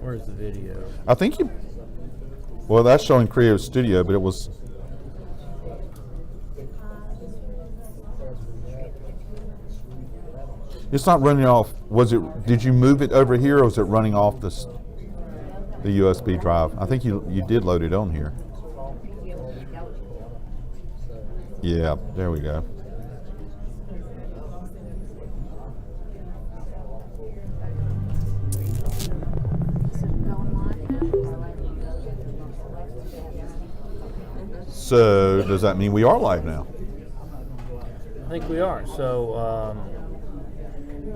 Where's the video? I think you. Well, that's showing Creative Studio, but it was. It's not running off. Was it? Did you move it over here, or was it running off the USB drive? I think you did load it on here. Yeah, there we go. So does that mean we are live now? I think we are. So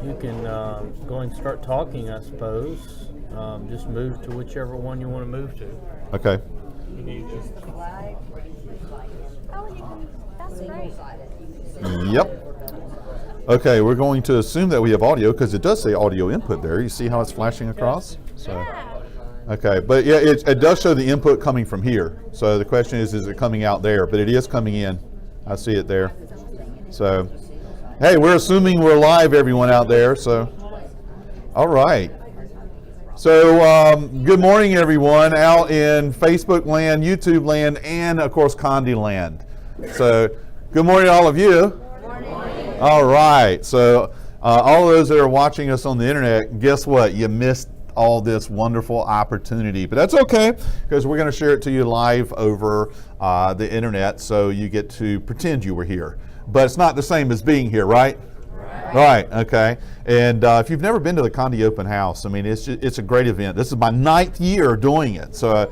you can go and start talking, I suppose. Just move to whichever one you want to move to. Okay. That's great. Yep. Okay, we're going to assume that we have audio because it does say audio input there. You see how it's flashing across? So, okay, but yeah, it does show the input coming from here. So the question is it coming out there? But it is coming in. I see it there. So, hey, we're assuming we're live, everyone out there. So, all right. So, good morning, everyone out in Facebook land, YouTube land, and of course, Condé land. So, good morning to all of you. Good morning. All right. So, all of those that are watching us on the internet, guess what? You missed all this wonderful opportunity, but that's okay because we're going to share it to you live over the internet, so you get to pretend you were here. But it's not the same as being here, right? Right. Okay. And if you've never been to the Condé Open House, I mean, it's a great event. This is my 9th year doing it. So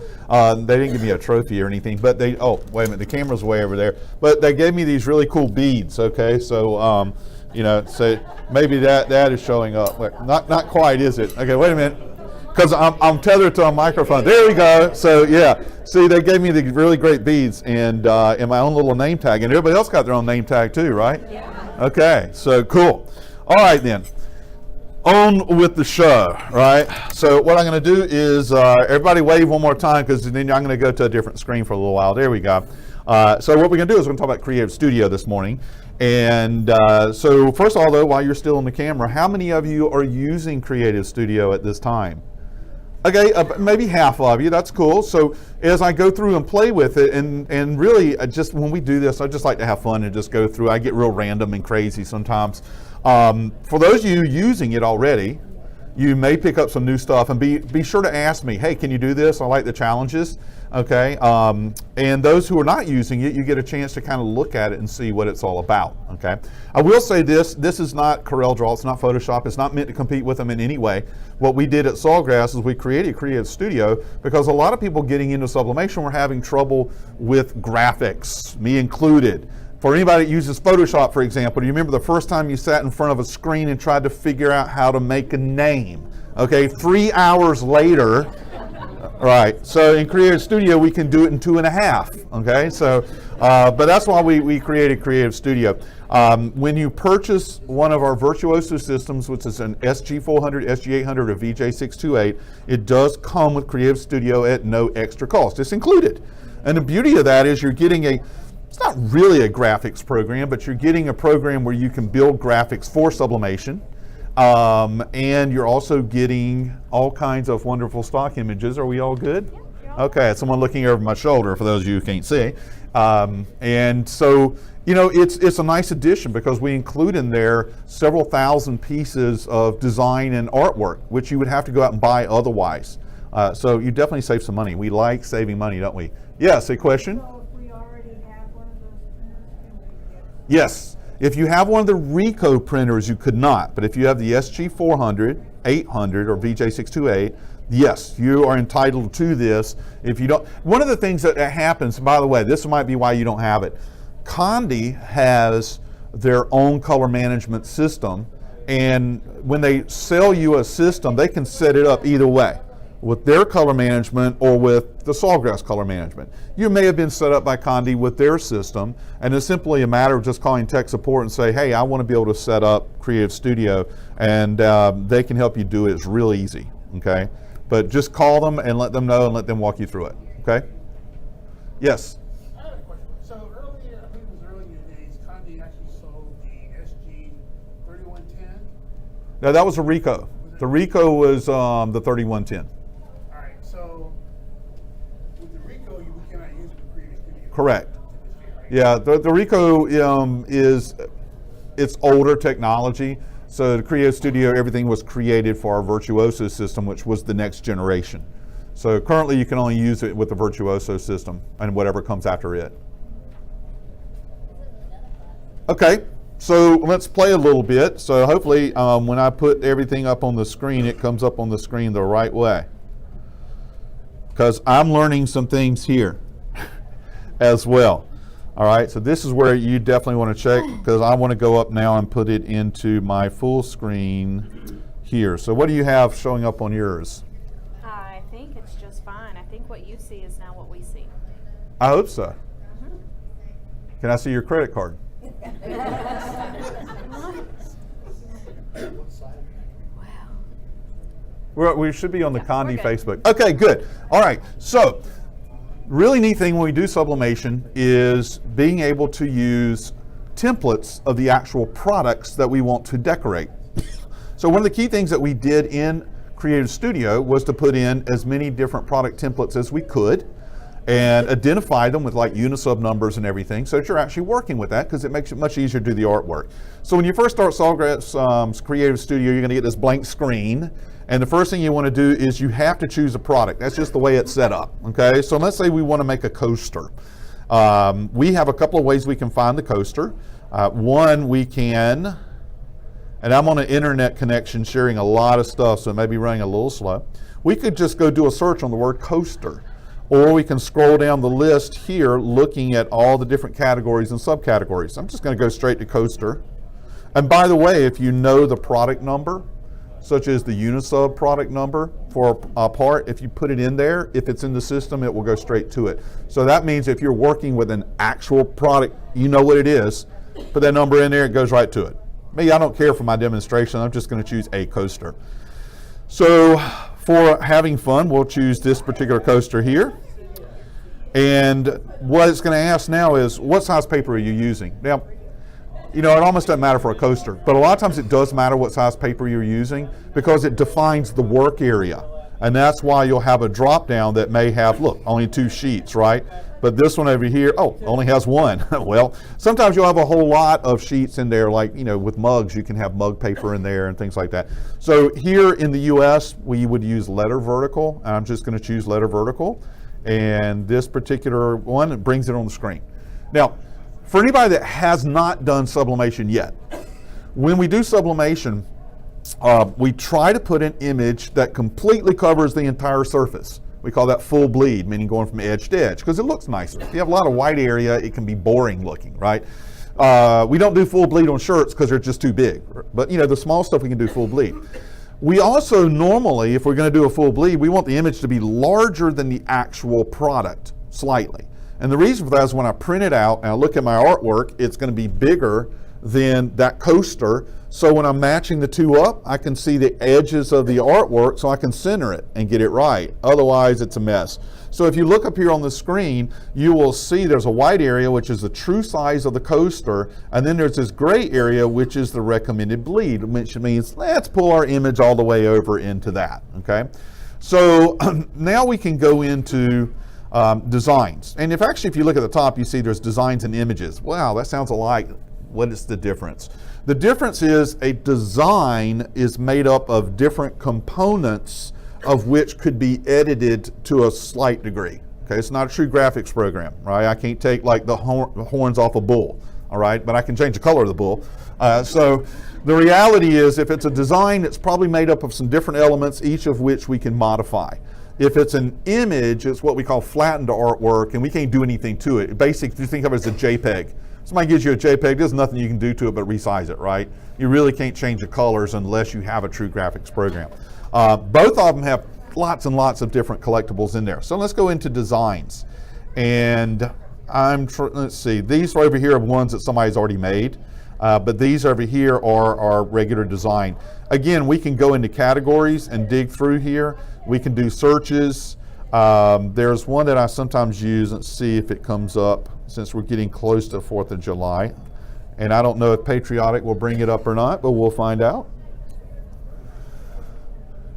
they didn't give me a trophy or anything, but they. Oh, wait a minute. The camera's way over there. But they gave me these really cool beads. Okay. So you know, so maybe that is showing up. Wait, not quite, is it? Okay. Wait a minute. Because I'm tethered to a microphone. There we go. So yeah, see, they gave me the really great beads and my own little name tag, and everybody else got their own name tag too, right? Yeah. Okay, so cool. All right then, on with the show, right? So what I'm going to do is everybody wave one more time because then I'm going to go to a different screen for a little while. There we go. So what we're going to do is we're going to talk about Creative Studio this morning. And so first of all, though, while you're still on the camera, how many of you are using Creative Studio at this time? Okay, maybe half of you, that's cool. So as I go through and play with it, and really just when we do this, I just like to have fun and just go through. I get real random and crazy sometimes. For those of you using it already, you may pick up some new stuff, and be sure to ask me, hey, can you do this? I like the challenges, okay? And those who are not using it, you get a chance to kind of look at it and see what it's all about, okay? I will say this is not CorelDRAW, it's not Photoshop, it's not meant to compete with them in any way. What we did at Sawgrass is we created Creative Studio because a lot of people getting into sublimation were having trouble with graphics, me included. For anybody that uses Photoshop, for example, do you remember the first time you sat in front of a screen and tried to figure out how to make a name? Okay, 3 hours later, right, so in Creative Studio we can do it in 2.5, okay? So, but that's why we created Creative Studio. When you purchase one of our Virtuoso systems, which is an SG400, SG800, or VJ628, it does come with Creative Studio at no extra cost. It's included. And the beauty of that is you're getting it's not really a graphics program, but you're getting a program where you can build graphics for sublimation. And you're also getting all kinds of wonderful stock images. Are we all good? Okay, someone looking over my shoulder for those of you who can't see. And so, you know, it's a nice addition because we include in there several thousand pieces of design and artwork, which you would have to go out and buy otherwise. So you definitely save some money. We like saving money, don't we? Yes, a question? So if we already have one of those printers, can we get it? Yes. If you have one of the Ricoh printers, you could not. But if you have the SG400, 800, or VJ628, yes, you are entitled to this. If you don't, one of the things that happens, by the way, this might be why you don't have it. Condé has their own color management system, and when they sell you a system, they can set it up either way, with their color management or with the Sawgrass color management. You may have been set up by Condé with their system, and it's simply a matter of just calling tech support and say, hey, I want to be able to set up Creative Studio, and they can help you do it. It's real easy, okay? But just call them and let them know and let them walk you through it, okay? Yes? I have a question. So earlier, I think it was early in the days, Condé actually sold the SG3110. No, that was a Ricoh. The Ricoh was the 3110. Correct. Yeah, the Rico it's older technology. So the Creo Studio, everything was created for our Virtuoso system, which was the next generation. So currently you can only use it with the Virtuoso system and whatever comes after it. Okay, so let's play a little bit. So hopefully when I put everything up on the screen, it comes up on the screen the right way. Because I'm learning some things here as well. All right, so this is where you definitely want to check, because I want to go up now and put it into my full screen here. So what do you have showing up on yours? I think it's just fine. I think what you see is now what we see. I hope so. Can I see your credit card? Wow. We should be on the Condé we're good. Facebook. Okay, good. All right, so really neat thing when we do sublimation is being able to use templates of the actual products that we want to decorate. So one of the key things that we did in Creative Studio was to put in as many different product templates as we could and identify them with like unisub numbers and everything, so that you're actually working with that, because it makes it much easier to do the artwork. So when you first start Sawgrass Creative Studio, you're going to get this blank screen. And the first thing you want to do is you have to choose a product. That's just the way it's set up, okay? So let's say we want to make a coaster. We have a couple of ways we can find the coaster. One, we can, and I'm on an internet connection sharing a lot of stuff, so it may be running a little slow. We could just go do a search on the word coaster. Or we can scroll down the list here looking at all the different categories and subcategories. I'm just going to go straight to coaster. And by the way, if you know the product number, such as the Unisub product number for a part, if you put it in there, if it's in the system, it will go straight to it. So that means if you're working with an actual product, you know what it is, put that number in there, it goes right to it. Me, I don't care for my demonstration, I'm just going to choose a coaster. So for having fun, we'll choose this particular coaster here. And what it's going to ask now is, what size paper are you using? Now, you know, it almost doesn't matter for a coaster, but a lot of times it does matter what size paper you're using, because it defines the work area. And that's why you'll have a drop down that may have, look, only 2 sheets, right? But this one over here, oh, only has 1. Well, sometimes you'll have a whole lot of sheets in there, like, you know, with mugs, you can have mug paper in there and things like that. So here in the US, we would use letter vertical, and I'm just going to choose letter vertical. And this particular one, it brings it on the screen. Now, for anybody that has not done sublimation yet, when we do sublimation, we try to put an image that completely covers the entire surface. We call that full bleed, meaning going from edge to edge, because it looks nicer. If you have a lot of white area, it can be boring looking, right? We don't do full bleed on shirts because they're just too big. But you know, the small stuff we can do full bleed. We also normally, if we're going to do a full bleed, we want the image to be larger than the actual product, slightly. And the reason for that is when I print it out and I look at my artwork, it's going to be bigger than that coaster. So when I'm matching the two up, I can see the edges of the artwork so I can center it and get it right. Otherwise, it's a mess. So if you look up here on the screen, you will see there's a white area, which is the true size of the coaster. And then there's this gray area, which is the recommended bleed, which means let's pull our image all the way over into that, okay? So now we can go into designs. And if you look at the top, you see there's designs and images. Wow, that sounds alike. What is the difference? The difference is a design is made up of different components of which could be edited to a slight degree. Okay, it's not a true graphics program, right? I can't take like the horns off a bull, all right? But I can change the color of the bull. So the reality is, if it's a design, it's probably made up of some different elements, each of which we can modify. If it's an image, it's what we call flattened artwork, and we can't do anything to it. Basically, think of it as a JPEG. Somebody gives you a JPEG, there's nothing you can do to it but resize it, right? You really can't change the colors unless you have a true graphics program. Both of them have lots and lots of different collectibles in there. So let's go into designs. And let's see, these over here are ones that somebody's already made, but these over here are our regular design. Again, we can go into categories and dig through here. We can do searches. There's one that I sometimes use. Let's see if it comes up, since we're getting close to 4th of July. And I don't know if Patriotic will bring it up or not, but we'll find out.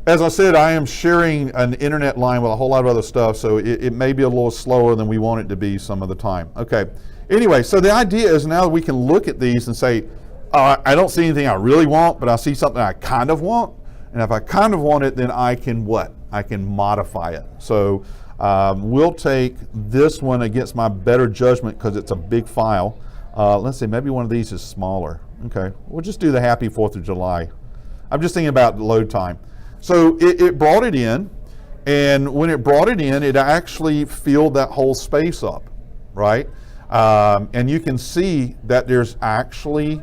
as I said, I am sharing an internet line with a whole lot of other stuff, so it may be a little slower than we want it to be some of the time. Okay. Anyway, so the idea is now we can look at these and say, I don't see anything I really want, but I see something I kind of want. And if I kind of want it, then I can what? I can modify it. So we'll take this one against my better judgment because it's a big file. Let's see, maybe one of these is smaller. Okay, we'll just do the happy 4th of July. I'm just thinking about load time. So it brought it in, and when it brought it in, it actually filled that whole space up, right? And you can see that there's actually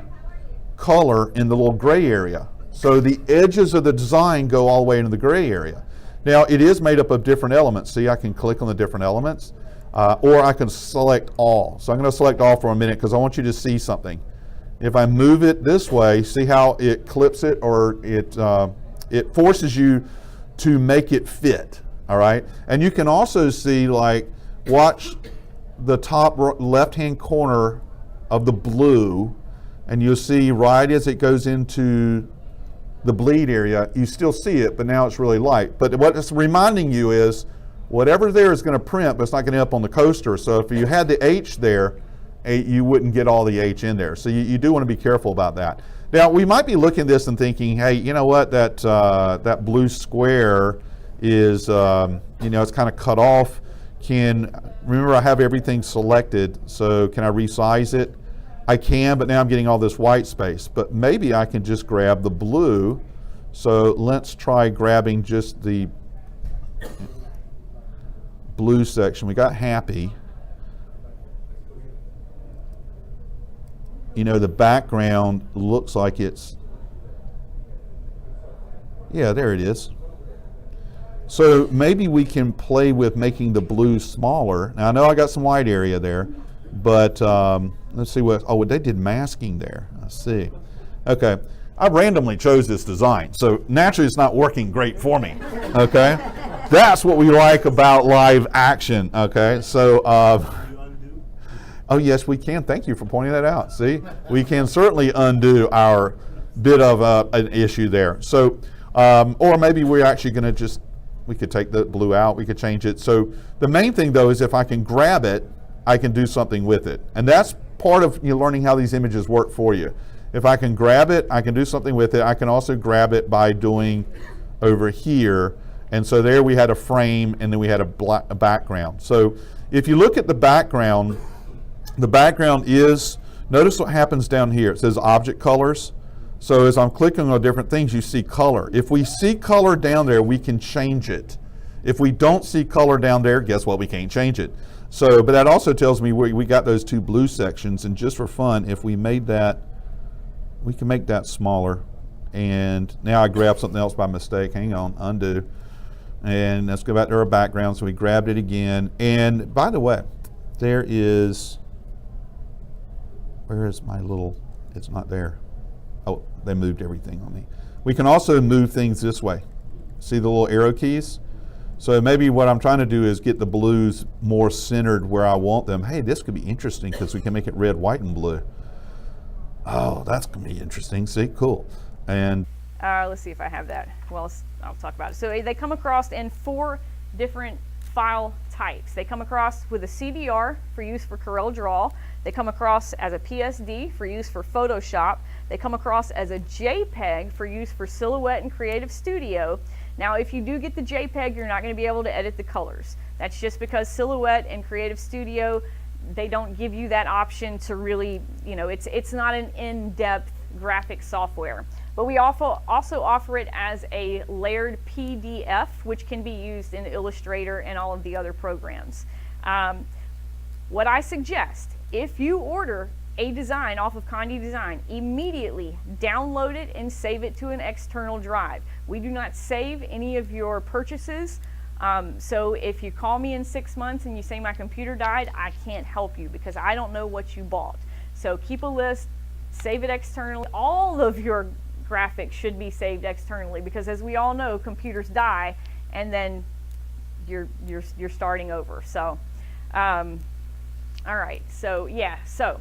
color in the little gray area. So the edges of the design go all the way into the gray area. Now it is made up of different elements. See, I can click on the different elements, or I can select all. So I'm going to select all for a minute because I want you to see something. If I move it this way, see how it clips it, or it forces you to make it fit, all right? And you can also see, like, watch the top left-hand corner of the blue, and you'll see right as it goes into the bleed area, you still see it, but now it's really light. But what it's reminding you is whatever there is going to print, but it's not going to end up on the coaster. So if you had the H there, you wouldn't get all the H in there. So you do want to be careful about that. Now, we might be looking at this and thinking, hey, you know what, that blue square is, it's kind of cut off. Remember, I have everything selected, so can I resize it? I can, but now I'm getting all this white space. But maybe I can just grab the blue. So let's try grabbing just the blue section. We got happy. The background looks like it's, yeah, there it is. So maybe we can play with making the blue smaller. Now I know I got some white area there, but let's see what, they did masking there. Let's see. Okay, I randomly chose this design, so naturally it's not working great for me, okay? That's what we like about live action, okay? So, oh yes, we can. Thank you for pointing that out. See, we can certainly undo our bit of an issue there. So, or maybe we're actually going to we could take the blue out. We could change it. So the main thing though is if I can grab it, I can do something with it. And that's part of learning how these images work for you. If I can grab it, I can do something with it. I can also grab it by doing over here. And so there we had a frame, and then we had a background. So if you look at the background is, notice what happens down here. It says object colors. So as I'm clicking on different things, you see color. If we see color down there, we can change it. If we don't see color down there, guess what? We can't change it. So, but that also tells me we got those two blue sections, and just for fun, if we made that, we can make that smaller. And now I grabbed something else by mistake. Hang on, undo. And let's go back to our background. So we grabbed it again. And by the way, there is, where is my little, it's not there. Oh, they moved everything on me. We can also move things this way. See the little arrow keys? So maybe what I'm trying to do is get the blues more centered where I want them. Hey, this could be interesting because we can make it red, white, and blue. Oh, that's going to be interesting. See, cool. And let's see if I have that. Well, I'll talk about it. So they come across in 4 different file types. They come across with a CDR for use for Corel Draw. They come across as a PSD for use for Photoshop. They come across as a JPEG for use for Silhouette and Creative Studio. Now, if you do get the JPEG, you're not going to be able to edit the colors. That's just because Silhouette and Creative Studio, they don't give you that option to really, it's not an in-depth graphic software. But we also offer it as a layered PDF, which can be used in Illustrator and all of the other programs. What I suggest, if you order a design off of Condé Design, immediately download it and save it to an external drive. We do not save any of your purchases. So if you call me in 6 months and you say my computer died, I can't help you because I don't know what you bought. So keep a list, save it externally. All of your graphics should be saved externally because, as we all know, computers die and then you're starting over. So all right, so yeah, so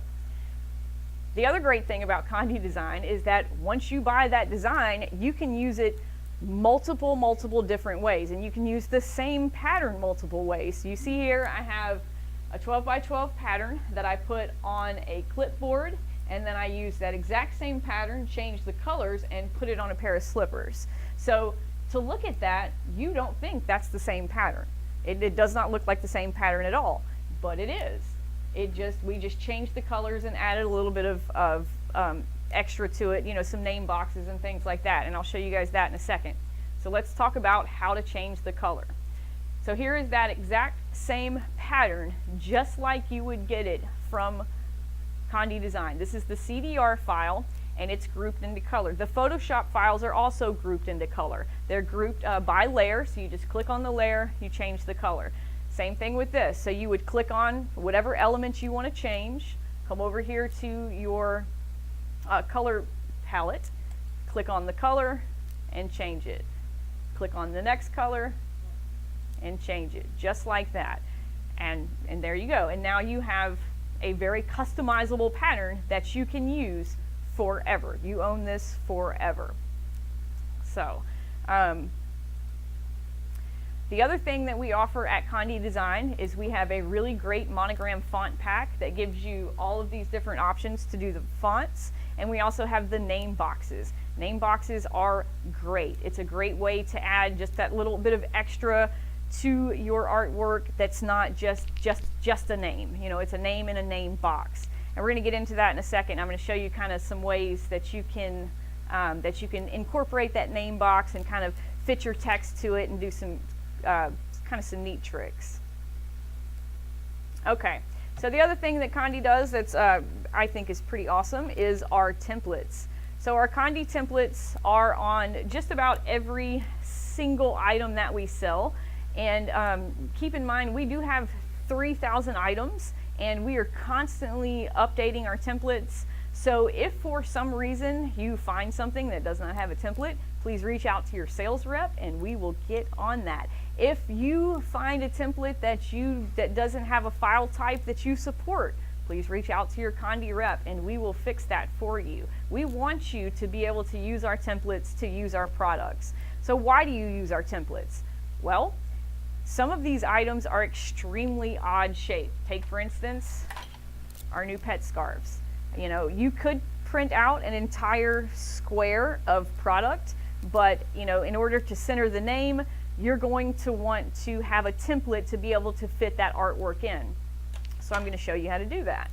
the other great thing about Condé Design is that once you buy that design, you can use it multiple different ways, and you can use the same pattern multiple ways. So you see here I have a 12 by 12 pattern that I put on a clipboard, and then I use that exact same pattern, change the colors, and put it on a pair of slippers. So to look at that, you don't think that's the same pattern. It does not look like the same pattern at all, but it is. We just changed the colors and added a little bit of extra to it, you know, some name boxes and things like that, and I'll show you guys that in a second. So let's talk about how to change the color. So here is that exact same pattern, just like you would get it from Condé Design. This is the CDR file, and it's grouped into color. The Photoshop files are also grouped into color. They're grouped by layer, so you just click on the layer, you change the color. Same thing with this. So you would click on whatever element you want to change, come over here to your color palette, click on the color and change it. Click on the next color and change it, just like that. And there you go. And now you have a very customizable pattern that you can use forever. You own this forever. So, the other thing that we offer at Condé Design is we have a really great monogram font pack that gives you all of these different options to do the fonts, and we also have the name boxes. Name boxes are great. It's a great way to add just that little bit of extra to your artwork that's not just a name. You know, it's a name in a name box. And we're going to get into that in a second. I'm going to show you kind of some ways that you can incorporate that name box and kind of fit your text to it and do some some neat tricks. Okay, so the other thing that Condé does that's I think is pretty awesome is our templates. So our Condé templates are on just about every single item that we sell. And keep in mind, we do have 3,000 items, and we are constantly updating our templates. So if for some reason you find something that does not have a template, please reach out to your sales rep and we will get on that. If you find a template that doesn't have a file type that you support, please reach out to your Condé rep and we will fix that for you. We want you to be able to use our templates to use our products. So why do you use our templates? Well, some of these items are extremely odd shaped. Take, for instance, our new pet scarves. You know, you could print out an entire square of product, but you know, in order to center the name, you're going to want to have a template to be able to fit that artwork in. So I'm going to show you how to do that.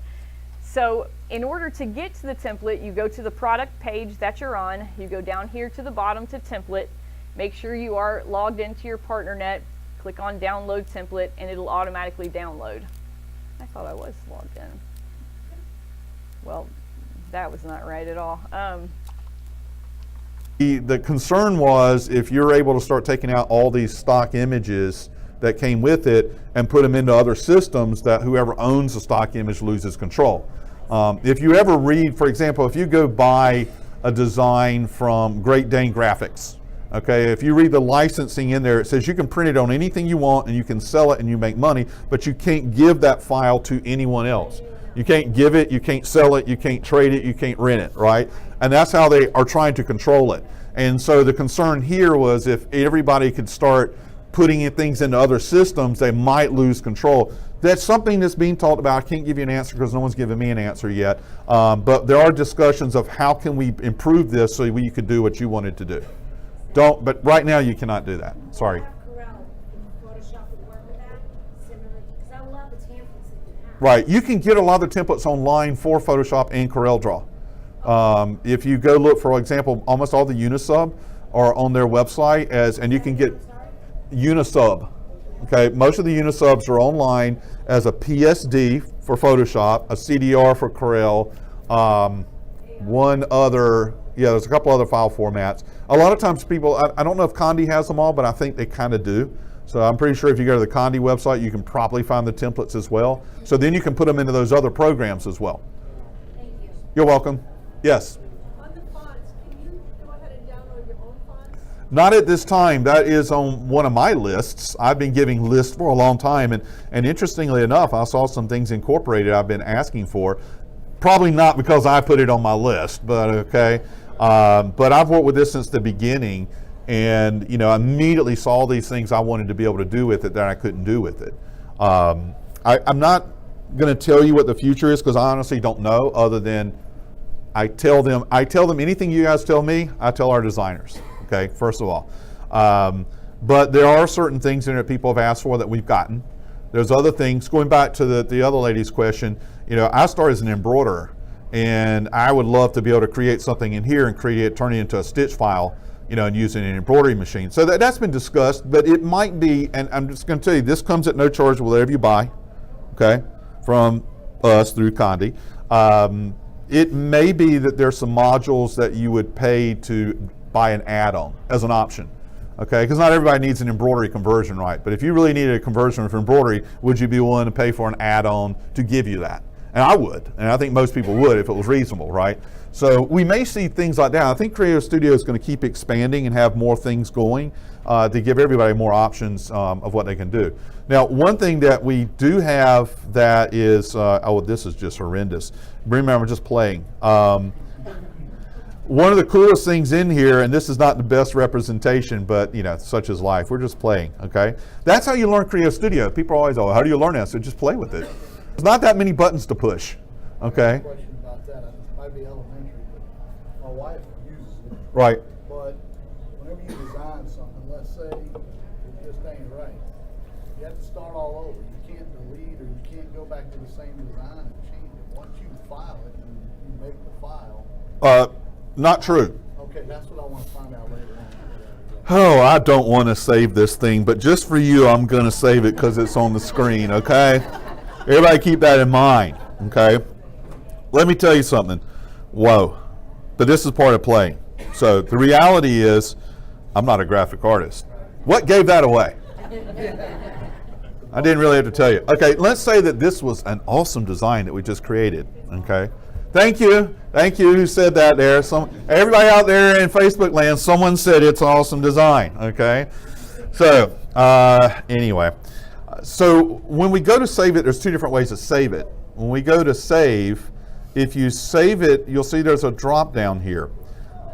So in order to get to the template, you go to the product page that you're on, you go down here to the bottom to template, make sure you are logged into your PartnerNet, click on download template, and it'll automatically download. I thought I was logged in. Well, that was not right at all. The concern was if you're able to start taking out all these stock images that came with it and put them into other systems, that whoever owns the stock image loses control. If you ever read, for example, if you go buy a design from Great Dane Graphics, okay, if you read the licensing in there, it says you can print it on anything you want and you can sell it and you make money, but you can't give that file to anyone else. You can't give it, you can't sell it, you can't trade it, you can't rent it, right? And that's how they are trying to control it. And so the concern here was if everybody could start putting in things into other systems, they might lose control. That's something that's being talked about. I can't give you an answer because no one's given me an answer yet. But there are discussions of how can we improve this so you could do what you wanted to do. But right now you cannot do that. Sorry. Right, you can get a lot of the templates online for Photoshop and CorelDRAW. If you go look, for example, almost all the Unisub are on their website and you can get Unisub. Okay, most of the Unisubs are online as a PSD for Photoshop, a CDR for Corel, there's a couple other file formats. A lot of times people, I don't know if Condé has them all, but I think they kind of do. So I'm pretty sure if you go to the Condé website, you can probably find the templates as well. So then you can put them into those other programs as well. Thank you. You're welcome. Yes? On the fonts, can you go ahead and download your own fonts? Not at this time. That is on one of my lists. I've been giving lists for a long time. And interestingly enough, I saw some things incorporated I've been asking for. Probably not because I put it on my list, but okay. But I've worked with this since the beginning. and you know, I immediately saw these things I wanted to be able to do with it that I couldn't do with it. I'm not going to tell you what the future is because I honestly don't know, other than I tell them anything you guys tell me, I tell our designers. Okay, first of all. But there are certain things in it people have asked for that we've gotten. There's other things, going back to the other lady's question, you know, I started as an embroiderer, and I would love to be able to create something in here and turn it into a stitch file, you know, and using an embroidery machine. So that's been discussed, but it might be, and I'm just going to tell you, this comes at no charge whatever you buy, okay, from us through Condé. It may be that there's some modules that you would pay to buy an add-on as an option. Okay, because not everybody needs an embroidery conversion, right? But if you really needed a conversion for embroidery, would you be willing to pay for an add-on to give you that? And I would, and I think most people would if it was reasonable, right? So we may see things like that. I think Creative Studio is going to keep expanding and have more things going to give everybody more options of what they can do. Now, one thing that we do have that is, oh, this is just horrendous. Remember, I'm just playing. One of the coolest things in here, and this is not the best representation, but you know, such is life. We're just playing, okay? That's how you learn Creative Studio. People are always, oh, how do you learn that? So just play with it. There's not that many buttons to push, okay? Question about that. It might be elementary, but my wife uses it. Right. But whenever you design something, let's say it just ain't right, you have to start all over. You can't delete, or you can't go back to the same design and change it. Once you file it and you make the file. Not true. Okay, that's what I want to find out later on. Oh, I don't want to save this thing, but just for you, I'm going to save it because it's on the screen, okay? Everybody keep that in mind, okay? Let me tell you something. Whoa. But this is part of playing. So the reality is, I'm not a graphic artist. What gave that away? I didn't really have to tell you. Okay, let's say that this was an awesome design that we just created, okay? Thank you. Thank you who said that there. Everybody out there in Facebook land, someone said it's an awesome design, okay? So, anyway. So when we go to save it, there's two different ways to save it. When we go to save, if you save it, you'll see there's a drop down here.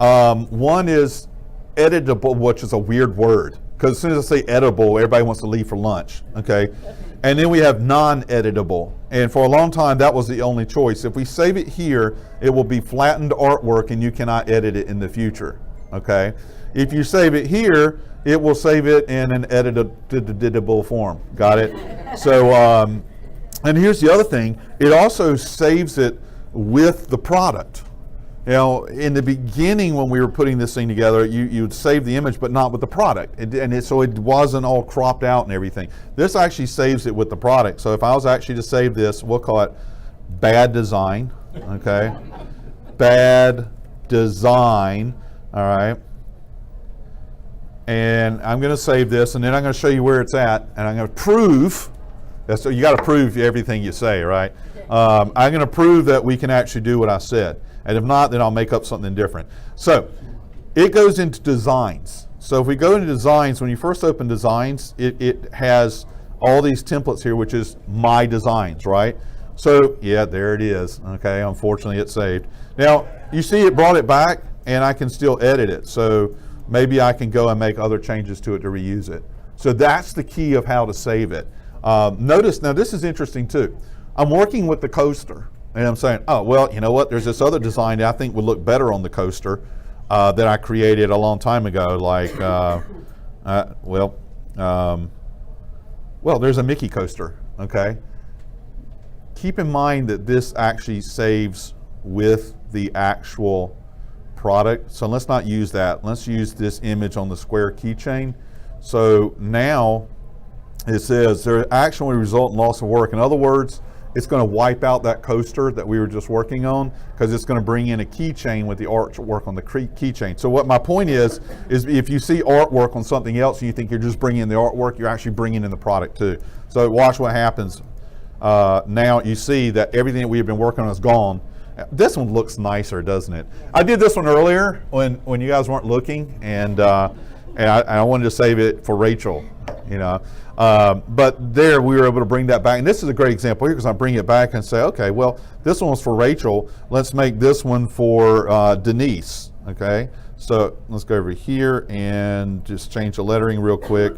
One is editable, which is a weird word, because as soon as I say editable, everybody wants to leave for lunch, okay? And then we have non-editable. And for a long time, that was the only choice. If we save it here, it will be flattened artwork and you cannot edit it in the future, okay? If you save it here, it will save it in an editable form. Got it? So, and here's the other thing. It also saves it with the product. You know, in the beginning when we were putting this thing together, you'd save the image, but not with the product. So it wasn't all cropped out and everything. This actually saves it with the product. So if I was actually to save this, we'll call it bad design, okay? Bad design, all right? And I'm going to save this, and then I'm going to show you where it's at, and I'm going to prove, so you got to prove everything you say, right? I'm going to prove that we can actually do what I said. And if not, then I'll make up something different. So it goes into designs. So if we go into designs, when you first open designs, it has all these templates here, which is my designs, right? So yeah, there it is. Okay, unfortunately it's saved. Now you see it brought it back, and I can still edit it. So maybe I can go and make other changes to it to reuse it. So that's the key of how to save it. Notice, now this is interesting too. I'm working with the coaster. And I'm saying, oh, well, you know what? There's this other design that I think would look better on the coaster that I created a long time ago. Like, well, there's a Mickey coaster, okay? Keep in mind that this actually saves with the actual product. So let's not use that. Let's use this image on the square keychain. So now it says there actually result in loss of work. In other words, it's going to wipe out that coaster that we were just working on because it's going to bring in a keychain with the artwork on the keychain. So what my point is if you see artwork on something else and you think you're just bringing in the artwork, you're actually bringing in the product too. So watch what happens. Now you see that everything that we've been working on is gone. This one looks nicer, doesn't it? I did this one earlier when you guys weren't looking, and I wanted to save it for Rachel, you know. But there we were able to bring that back. And this is a great example here because I bring it back and say, okay, well, this one was for Rachel. Let's make this one for Denise, okay? So let's go over here and just change the lettering real quick.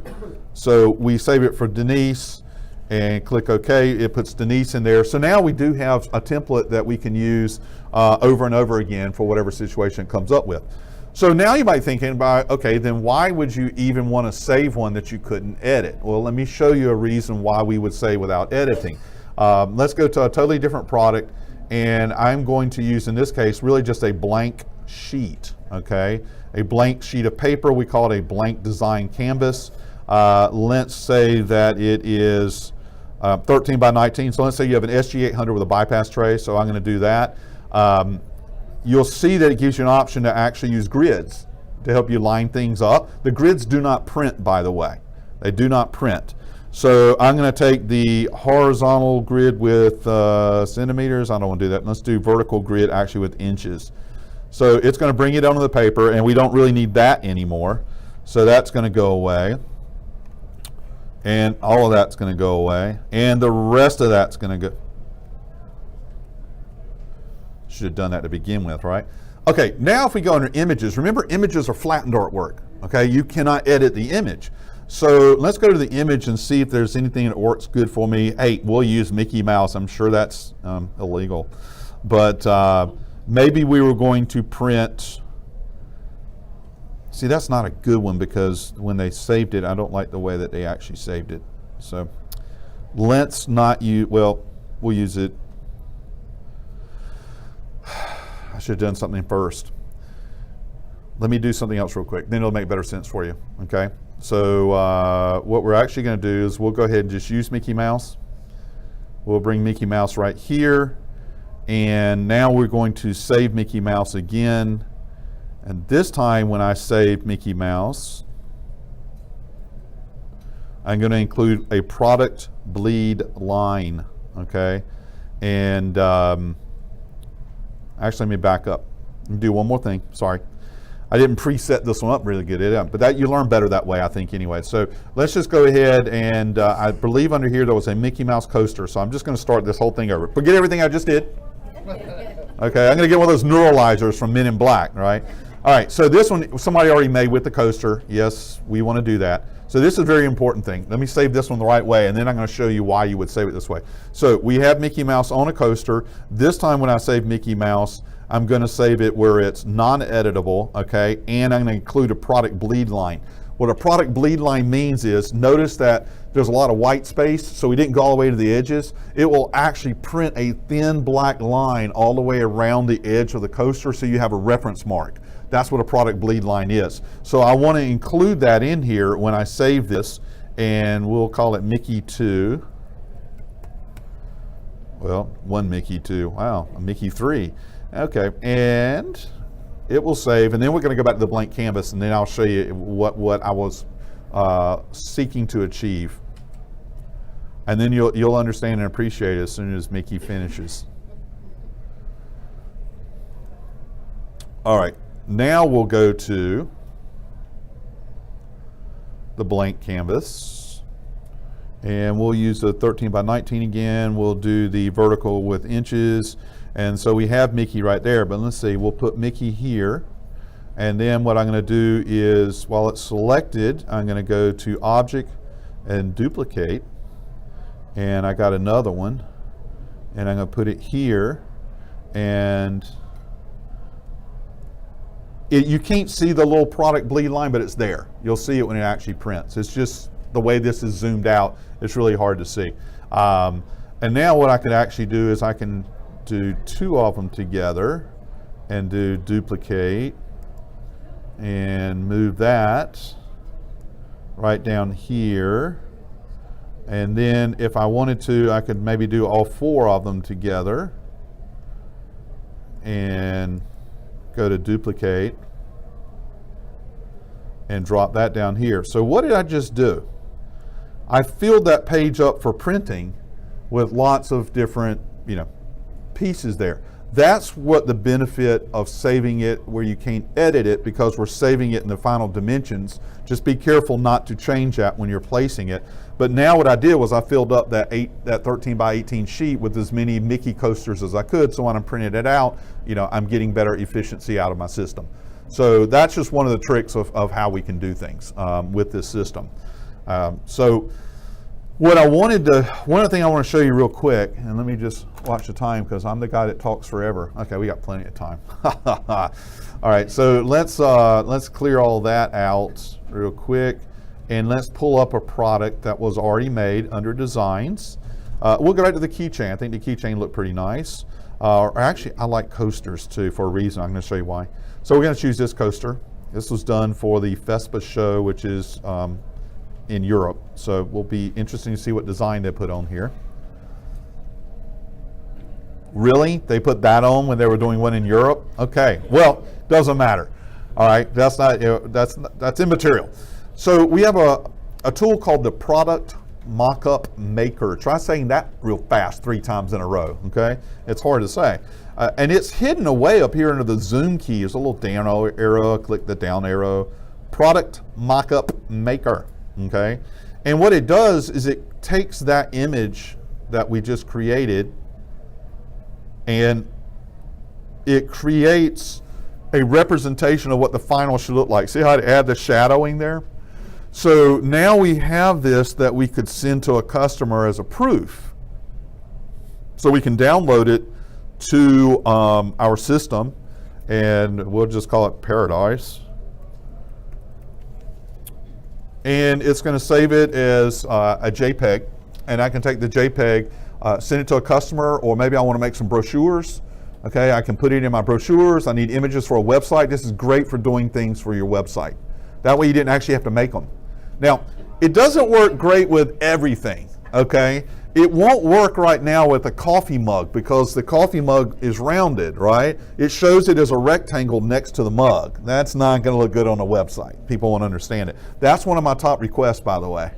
So we save it for Denise and click OK. It puts Denise in there. So now we do have a template that we can use over and over again for whatever situation it comes up with. So now you might be thinking about, okay, then why would you even want to save one that you couldn't edit? Well, let me show you a reason why we would save without editing. Let's go to a totally different product, and I'm going to use, in this case, really just a blank sheet, okay? A blank sheet of paper. We call it a blank design canvas. Let's say that it is 13 by 19. So let's say you have an SG800 with a bypass tray, so I'm going to do that. You'll see that it gives you an option to actually use grids to help you line things up. The grids do not print, by the way. They do not print. So I'm going to take the horizontal grid with centimeters. I don't want to do that. Let's do vertical grid actually with inches. So it's going to bring it onto the paper, and we don't really need that anymore. So that's going to go away. And all of that's going to go away. And the rest of that's going to go. Should have done that to begin with, right? Okay, now if we go under images, remember images are flattened artwork. Okay, you cannot edit the image. So let's go to the image and see if there's anything that works good for me. Hey, we'll use Mickey Mouse. I'm sure that's illegal. But maybe we were going to print. See, that's not a good one because when they saved it, I don't like the way that they actually saved it. So let's not use, well, we'll use it. I should have done something first. Let me do something else real quick. Then it'll make better sense for you, okay? So what we're actually going to do is we'll go ahead and just use Mickey Mouse. We'll bring Mickey Mouse right here. And now we're going to save Mickey Mouse again. And this time when I save Mickey Mouse, I'm going to include a product bleed line, okay? And actually, let me back up and do one more thing. Sorry. I didn't preset this one up really good, but that you learn better that way, I think, anyway. So let's just go ahead and I believe under here there was a Mickey Mouse coaster. So I'm just going to start this whole thing over. Forget everything I just did. Okay, I'm going to get one of those neuralizers from Men in Black, right? All right, so this one somebody already made with the coaster. Yes, we want to do that. So this is a very important thing. Let me save this one the right way, and then I'm going to show you why you would save it this way. So we have Mickey Mouse on a coaster. This time when I save Mickey Mouse, I'm going to save it where it's non-editable, okay, and I'm going to include a product bleed line. What a product bleed line means is, notice that there's a lot of white space, so we didn't go all the way to the edges. It will actually print a thin black line all the way around the edge of the coaster so you have a reference mark. That's what a product bleed line is. So I want to include that in here when I save this, and we'll call it Mickey 2. Well, one Mickey 2. Wow, a Mickey 3. Okay, and it will save, and then we're going to go back to the blank canvas, and then I'll show you what I was seeking to achieve. And then you'll understand and appreciate it as soon as Mickey finishes. All right, now we'll go to the blank canvas, and we'll use the 13 by 19 again. We'll do the vertical with inches. And so we have Mickey right there, but let's see, we'll put Mickey here. And then what I'm going to do is, while it's selected, I'm going to go to Object and Duplicate. And I got another one. And I'm going to put it here. And you can't see the little product bleed line, but it's there. You'll see it when it actually prints. It's just the way this is zoomed out, it's really hard to see. And now what I can actually do is I can do two of them together and do duplicate and move that right down here. And then if I wanted to, I could maybe do all four of them together and go to duplicate and drop that down here. So what did I just do? I filled that page up for printing with lots of different, pieces there. That's what the benefit of saving it where you can't edit it, because we're saving it in the final dimensions. Just be careful not to change that when you're placing it. But now what I did was I filled up that 13 by 18 sheet with as many Mickey coasters as I could, so when I'm printing it out, I'm getting better efficiency out of my system. So that's just one of the tricks of how we can do things with this system. So what I wanted to, one other thing I want to show you real quick, and let me just watch the time because I'm the guy that talks forever. Okay, we got plenty of time. All right, so let's clear all that out real quick, and let's pull up a product that was already made under designs. We'll go back to the keychain. I think the keychain looked pretty nice. Actually, I like coasters too for a reason. I'm going to show you why. So we're going to choose this coaster. This was done for the FESPA show, which is in Europe. So it will be interesting to see what design they put on here. Really? They put that on when they were doing one in Europe? Okay. Well, doesn't matter. All right. That's not, that's immaterial. So we have a tool called the Product Mockup Maker. Try saying that real fast 3 times in a row. Okay. It's hard to say. And it's hidden away up here under the zoom key. There's a little down arrow. Click the down arrow. Product Mockup Maker. Okay. And what it does is it takes that image that we just created and it creates a representation of what the final should look like. See how to add the shadowing there? So now we have this that we could send to a customer as a proof. So we can download it to our system, and we'll just call it Paradise. And it's going to save it as a JPEG, and I can take the JPEG, send it to a customer, or maybe I want to make some brochures. Okay, I can put it in my brochures. I need images for a website. This is great for doing things for your website. That way you didn't actually have to make them. Now, it doesn't work great with everything, okay? It won't work right now with a coffee mug because the coffee mug is rounded, right? It shows it as a rectangle next to the mug. That's not going to look good on a website. People won't understand it. That's one of my top requests, by the way.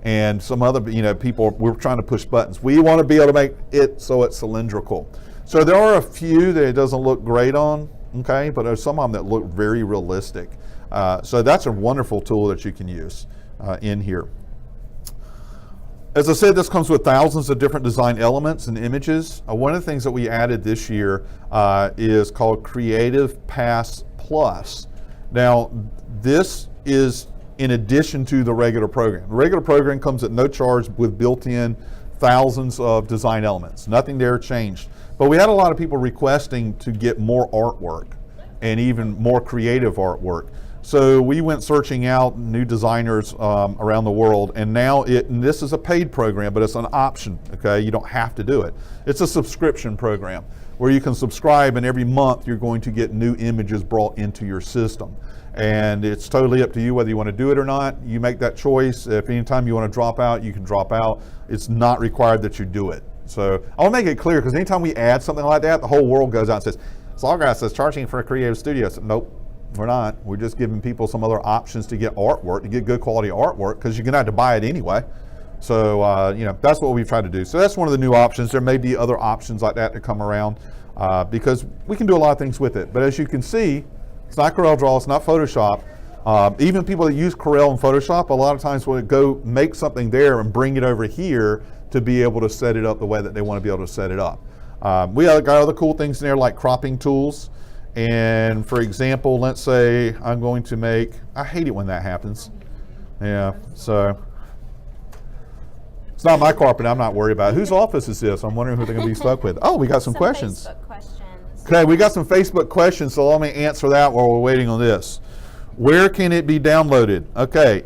And some other, people, we're trying to push buttons. We want to be able to make it so it's cylindrical. So there are a few that it doesn't look great on, okay? But there's some of them that look very realistic. So that's a wonderful tool that you can use in here. As I said, this comes with thousands of different design elements and images. One of the things that we added this year is called Creative Pass Plus. Now, this is in addition to the regular program. The regular program comes at no charge with built-in thousands of design elements. Nothing there changed. But we had a lot of people requesting to get more artwork and even more creative artwork. So we went searching out new designers around the world, and now this is a paid program, but it's an option, okay? You don't have to do it. It's a subscription program where you can subscribe, and every month you're going to get new images brought into your system. And it's totally up to you whether you want to do it or not. You make that choice. If anytime you want to drop out, you can drop out. It's not required that you do it. So I'll make it clear, because anytime we add something like that, the whole world goes out and says, Sawgrass says charging for a creative studio. So, nope. We're not. We're just giving people some other options to get artwork, to get good quality artwork, because you're going to have to buy it anyway. So, that's what we've tried to do. So that's one of the new options. There may be other options like that to come around because we can do a lot of things with it. But as you can see, it's not CorelDRAW, it's not Photoshop. Even people that use Corel and Photoshop, a lot of times will go make something there and bring it over here to be able to set it up the way that they want to be able to set it up. We got other cool things in there like cropping tools. And for example, let's say I'm going to make, I hate it when that happens. Yeah, so it's not my carpet, I'm not worried about it. Whose office is this? I'm wondering who they're going to be stuck with. Oh, we got some questions. Facebook questions. Okay, we got some Facebook questions, so let me answer that while we're waiting on this. Where can it be downloaded? Okay,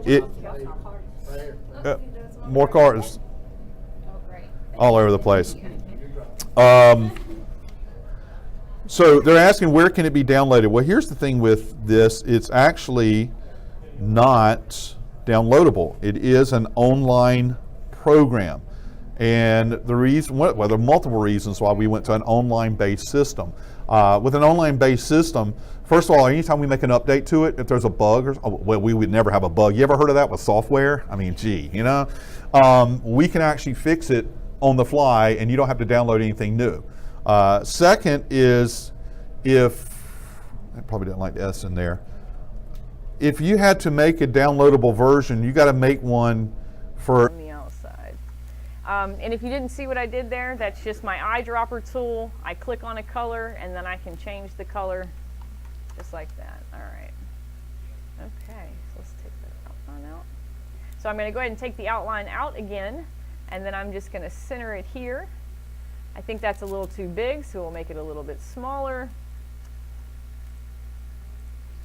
more cards all over the place. So they're asking where can it be downloaded? Well, here's the thing with this. It's actually not downloadable. It is an online program. And the reason, well, there are multiple reasons why we went to an online-based system. With an online-based system, first of all, anytime we make an update to it, if there's a bug, well, we would never have a bug. You ever heard of that with software? I mean, gee, we can actually fix it on the fly, and you don't have to download anything new. Second is, if, I probably didn't like the S in there, if you had to make a downloadable version, you got to make one for on the outside. And if you didn't see what I did there, that's just my eyedropper tool. I click on a color and then I can change the color just like that. All right. Okay, so let's take that outline out. So I'm going to go ahead and take the outline out again, and then I'm just going to center it here. I think that's a little too big, so we'll make it a little bit smaller.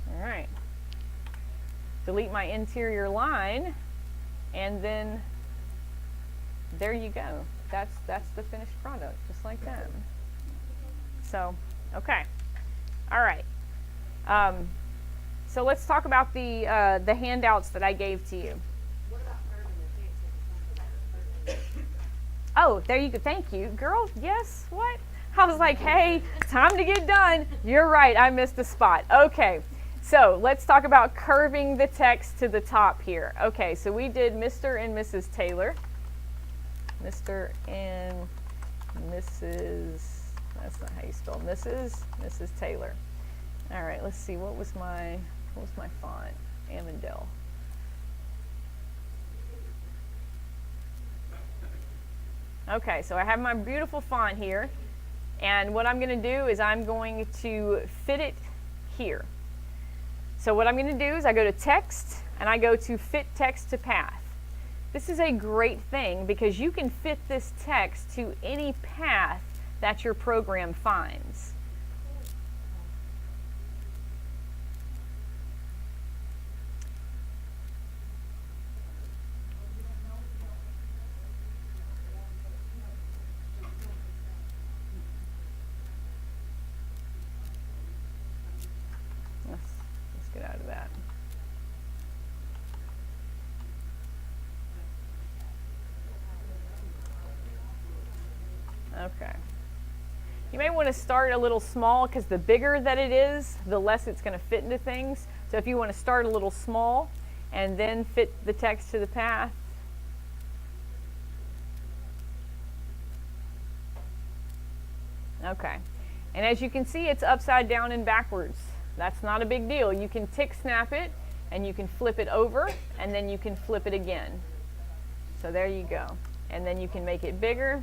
All right. Delete my interior line, and then there you go. That's the finished product, just like that. So, okay. All right. So let's talk about the handouts that I gave to you. What about curving the text? Oh, there you go. Thank you, girl. Yes. What? I was like, hey, time to get done. You're right. I missed a spot. Okay. So let's talk about curving the text to the top here. Okay. So we did Mr. and Mrs. Taylor. Mr. and Mrs. That's not how you spell Mrs. Taylor. All right. Let's see. What was my font? Amandel. Okay, so I have my beautiful font here, and what I'm going to do is I'm going to fit it here. So what I'm going to do is I go to Text, and I go to Fit Text to Path. This is a great thing because you can fit this text to any path that your program finds. Let's get out of that. Okay. You may want to start a little small because the bigger that it is, the less it's going to fit into things. So if you want to start a little small and then fit the text to the path. Okay. And as you can see, it's upside down and backwards. That's not a big deal. You can tick snap it, and you can flip it over, and then you can flip it again. So there you go. And then you can make it bigger.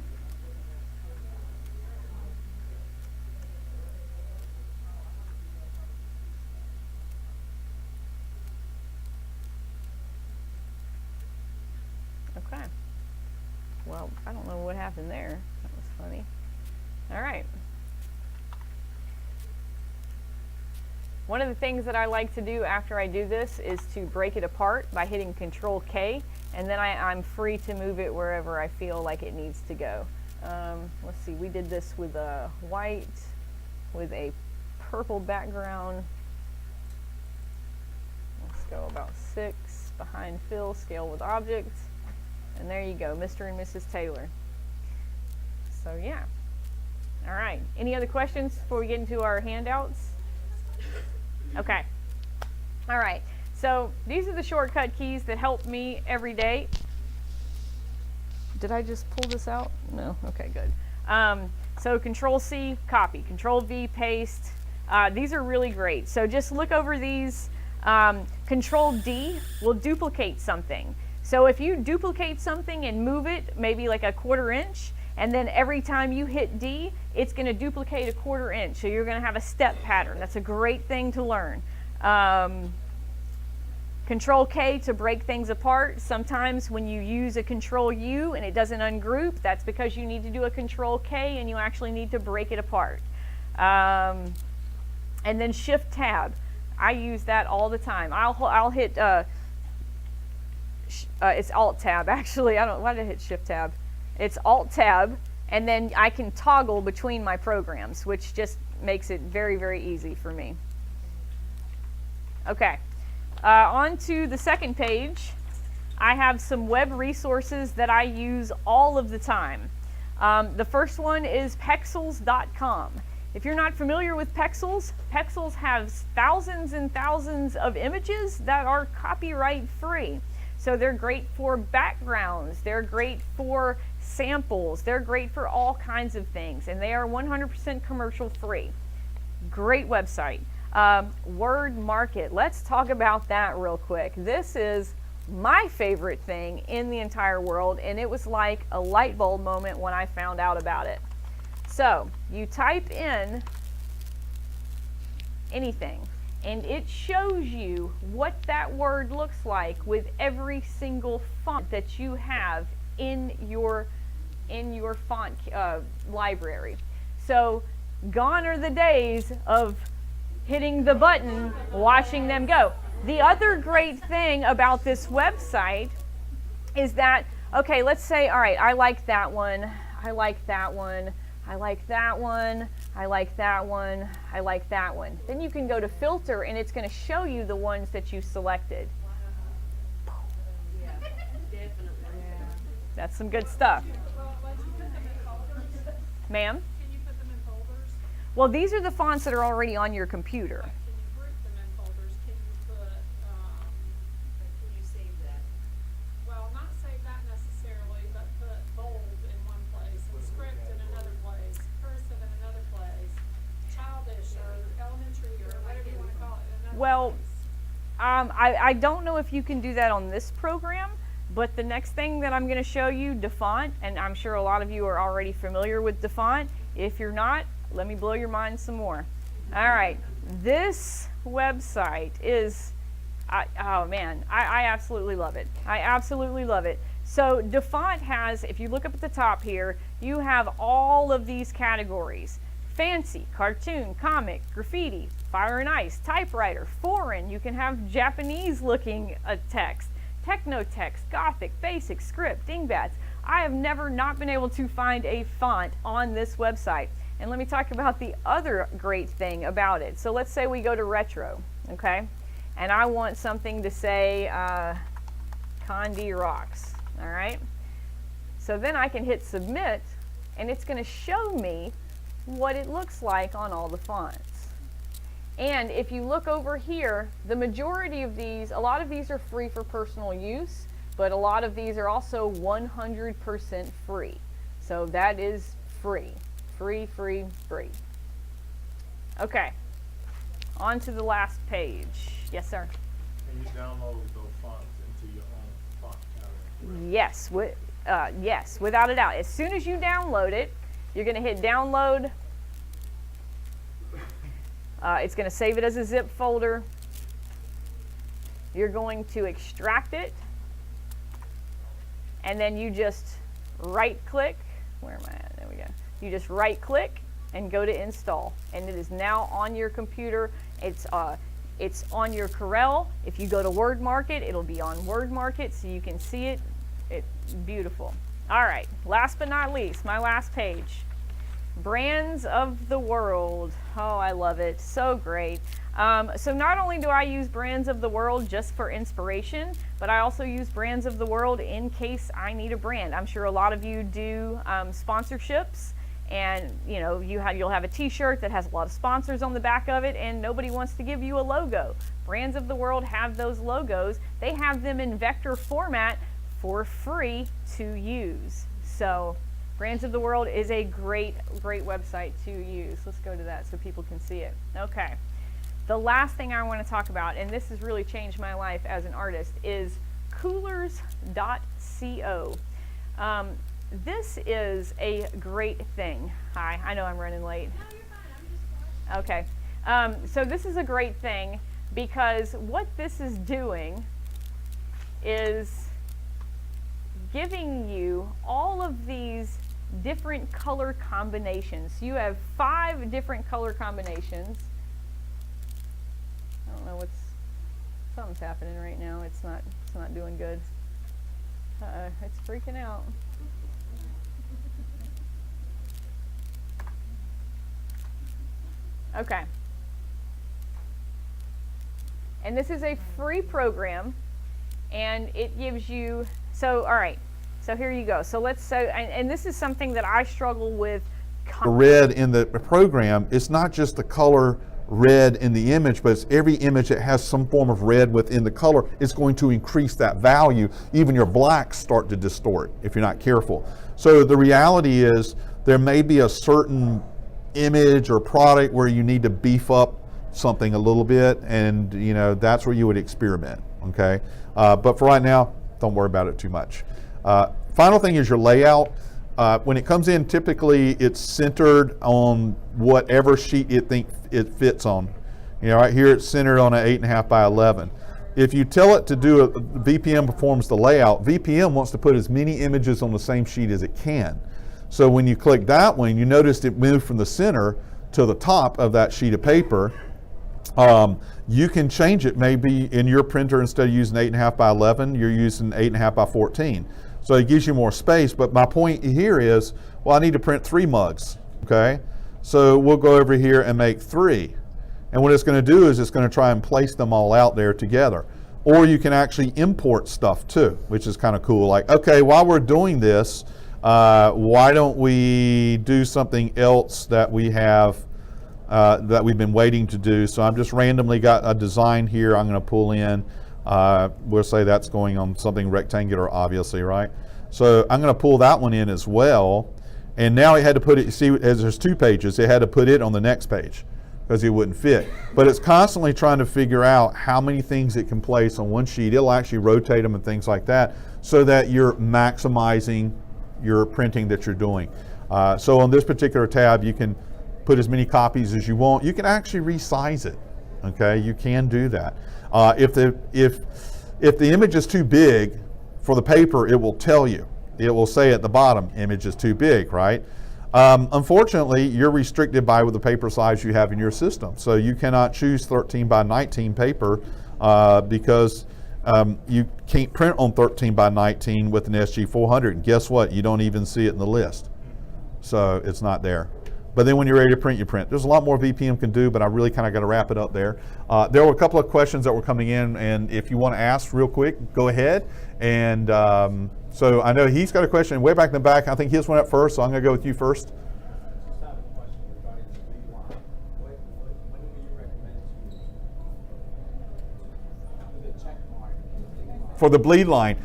Okay. Well, I don't know what happened there. That was funny. All right. One of the things that I like to do after I do this is to break it apart by hitting Control K, and then I'm free to move it wherever I feel like it needs to go. Let's see, we did this with a white, with a purple background. Let's go about 6, behind fill, scale with objects, and there you go, Mr. and Mrs. Taylor. So yeah. All right, any other questions before we get into our handouts? Okay. All right. So these are the shortcut keys that help me every day. Did I just pull this out? No. Okay, good. So Control C, copy. Control V, paste. These are really great. So just look over these. Control D will duplicate something. So if you duplicate something and move it maybe like a 1/4 inch, and then every time you hit D, it's going to duplicate a 1/4 inch. So you're going to have a step pattern. That's a great thing to learn. Control K to break things apart. Sometimes when you use a Control U and it doesn't ungroup, that's because you need to do a Control K and you actually need to break it apart. And then Shift Tab. I use that all the time. I'll hit, it's Alt Tab actually. Why did I hit Shift Tab? It's Alt Tab, and then I can toggle between my programs, which just makes it very, very easy for me. Okay, on to the second page. I have some web resources that I use all of the time. The first one is Pexels.com. If you're not familiar with Pexels, Pexels has thousands and thousands of images that are copyright free. So they're great for backgrounds, they're great for samples, they're great for all kinds of things, and they are 100% commercial free. Great website. Word Market, let's talk about that real quick. This is my favorite thing in the entire world, and it was like a light bulb moment when I found out about it. So you type in anything, and it shows you what that word looks like with every single font that you have in your font library. So gone are the days of hitting the button, watching them go. The other great thing about this website is that, okay, let's say, all right, I like that one, I like that one, I like that one, I like that one, I like that one. Then you can go to filter and it's going to show you the ones that you selected. Yeah, definitely. Yeah. That's some good stuff. Well, once you put them in folders, Ma'am? can you put them in folders? Well, these are the fonts that are already on your computer. Can you group them in folders? Can you put, can you save that? Well, not save that necessarily, but put bold in one place and script in another place, cursive in another place, childish or elementary or whatever you want to call it in another Well, place. I don't know if you can do that on this program, but the next thing that I'm going to show you, DaFont, and I'm sure a lot of you are already familiar with DaFont. If you're not, let me blow your mind some more. All right, this website is, oh man, I absolutely love it. I absolutely love it. So DaFont has, if you look up at the top here, you have all of these categories. Fancy, cartoon, comic, graffiti, fire and ice, typewriter, foreign, you can have Japanese looking text, techno text, gothic, basic, script, dingbats. I have never not been able to find a font on this website. And let me talk about the other great thing about it. So let's say we go to retro, okay? And I want something to say Condé rocks, all right? So then I can hit submit and it's going to show me what it looks like on all the fonts. And if you look over here, the majority of these, a lot of these are free for personal use, but a lot of these are also 100% free. So that is free. Free, free, free. Okay, on to the last page. Yes, sir? Can you download those fonts into your own font gallery? Yes, yes, without a doubt. As soon as you download it, you're going to hit download. It's going to save it as a zip folder. You're going to extract it. And then you just right click. Where am I at? There we go. You just right click and go to install. And it is now on your computer. It's on your Corel. If you go to WordMarket, it'll be on WordMarket so you can see it. It's beautiful. All right, last but not least, my last page. Brands of the World. Oh, I love it. So great. So not only do I use Brands of the World just for inspiration, but I also use Brands of the World in case I need a brand. I'm sure a lot of you do sponsorships, and you know you'll have a t-shirt that has a lot of sponsors on the back of it, and nobody wants to give you a logo. Brands of the World have those logos. They have them in vector format for free to use. So Brands of the World is a great website to use. Let's go to that so people can see it. Okay. The last thing I want to talk about, and this has really changed my life as an artist, is coolers.co. This is a great thing. Hi, I know I'm running late. No, you're fine. I'm just watching. Okay. So this is a great thing because what this is doing is giving you all of these different color combinations. You have 5 different color combinations. I don't know something's happening right now. It's not doing good. It's freaking out. Okay. And this is a free program, and it gives you, so all right, so here you go. So let's say, and this is something that I struggle with. The red in the program, it's not just the color red in the image, but it's every image that has some form of red within the color. It's going to increase that value. Even your blacks start to distort if you're not careful. So the reality is there may be a certain image or product where you need to beef up something a little bit, and you know that's where you would experiment. Okay, but for right now, don't worry about it too much. Final thing is your layout. When it comes in, typically it's centered on whatever sheet it thinks it fits on. You know, right here it's centered on an 8.5 by 11. If you tell it to do a VPM performs the layout, VPM wants to put as many images on the same sheet as it can. So when you click that one, you noticed it moved from the center to the top of that sheet of paper. You can change it maybe in your printer. Instead of using 8.5 by 11, you're using 8.5 by 14. So it gives you more space. But my point here is, well, I need to print 3 mugs, okay? So we'll go over here and make 3. And what it's going to do is it's going to try and place them all out there together. Or you can actually import stuff too, which is kind of cool. Like, okay, while we're doing this, why don't we do something else that we have, that we've been waiting to do. So I'm just randomly got a design here I'm going to pull in. We'll say that's going on something rectangular, obviously, right? So I'm going to pull that one in as well. And now it had to put it, see, as there's 2 pages, it had to put it on the next page because it wouldn't fit. But it's constantly trying to figure out how many things it can place on one sheet. It'll actually rotate them and things like that so that you're maximizing your printing that you're doing. So on this particular tab, you can put as many copies as you want. You can actually resize it, okay? You can do that. If the image is too big for the paper, it will tell you. It will say at the bottom, image is too big, right? Unfortunately, you're restricted by the paper size you have in your system. So you cannot choose 13 by 19 paper because you can't print on 13 by 19 with an SG400. And guess what? You don't even see it in the list. So it's not there. But then when you're ready to print, you print. There's a lot more VPM can do, but I really kind of got to wrap it up there. There were a couple of questions that were coming in, and if you want to ask real quick, go ahead. And so I know he's got a question way back in the back. I think his went up first, so I'm going to go with you first. For the bleed line,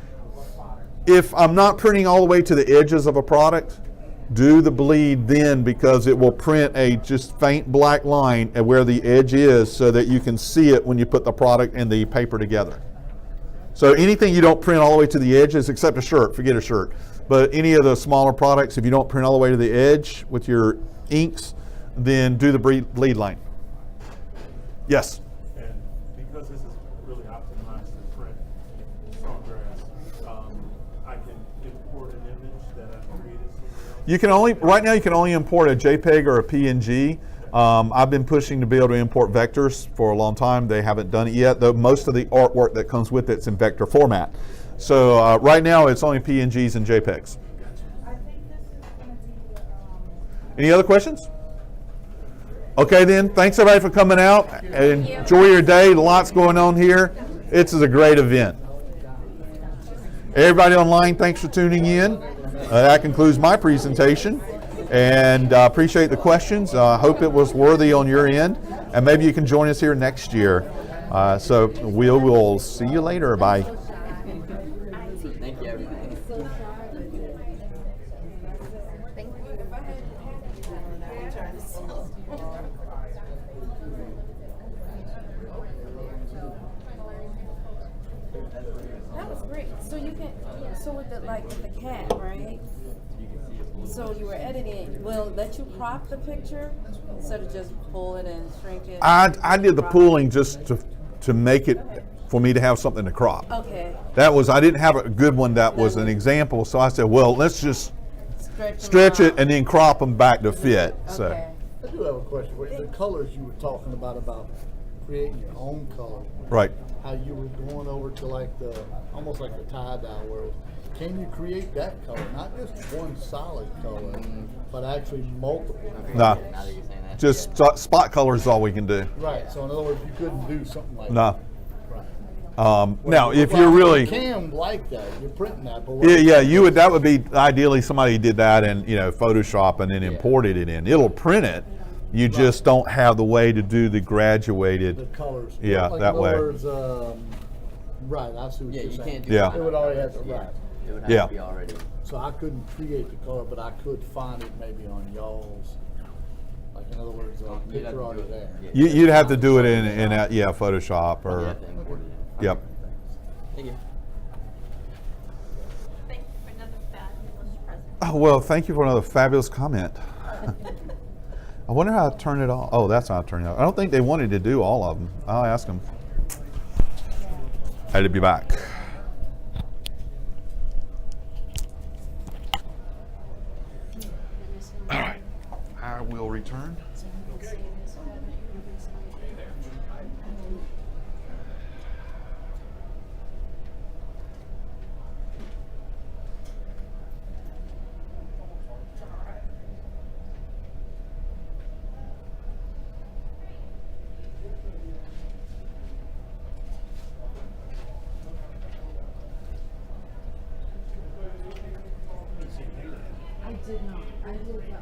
if I'm not printing all the way to the edges of a product, do the bleed then, because it will print a just faint black line at where the edge is so that you can see it when you put the product and the paper together. So anything you don't print all the way to the edges, except a shirt, forget a shirt. But any of the smaller products, if you don't print all the way to the edge with your inks, then do the bleed line. Yes? And because this is really optimized to print Sawgrass, I can import an image that I've created somewhere else. You can only, right now you can only import a JPEG or a PNG. I've been pushing to be able to import vectors for a long time. They haven't done it yet, though most of the artwork that comes with it's in vector format. So right now it's only PNGs and JPEGs. Any other questions? Okay then, thanks everybody for coming out. Enjoy your day, lots going on here. This is a great event. Everybody online, thanks for tuning in. That concludes my presentation. And appreciate the questions. Hope it was worthy on your end. And maybe you can join us here next year. So we'll see you later. Bye. Thank you, everybody. That was great. So you can, so with the, like with the cat, right? So you were editing it. Will it let you crop the picture instead of just pull it and shrink it? I did the pooling just to make it for me to have something to crop. Okay. That was, I didn't have a good one that was an example, so I said, well, let's just stretch it and then crop them back to fit. So. Okay. I do have a question. The colors you were talking about creating your own color. Right. How you were going over to like the, almost like the tie-dye world. Can you create that color? Not just one solid color, but actually multiple. No. Now that you're saying that. Just spot color is all we can do. Right. So in other words, you couldn't do something like No. that. Right. Now, if Well, you're really, you can like that. You're printing that, but what yeah, you would. That would be ideally somebody did that in Photoshop and then imported it in. It'll print it. You just don't have the way to do the graduated. the colors. Yeah, like that in other way. Words, right. I see what Yeah, you're you saying. can't do Yeah. that. It would already have to right. It would have Yeah. to be already. So I couldn't create the color, but I could find it maybe on y'all's. Like in other words, a You'd have picture to already do it. there. Yeah, You'd have to do it in Photoshop You or have to import it in. yep. Thank you. Thank you for another fabulous presentation. Oh, well, thank you for another fabulous comment. I wonder how to turn it off. Oh, that's how to turn it off. I don't think they wanted to do all of them. I'll ask them. Had to be back. All right. I will return. I did not. I did the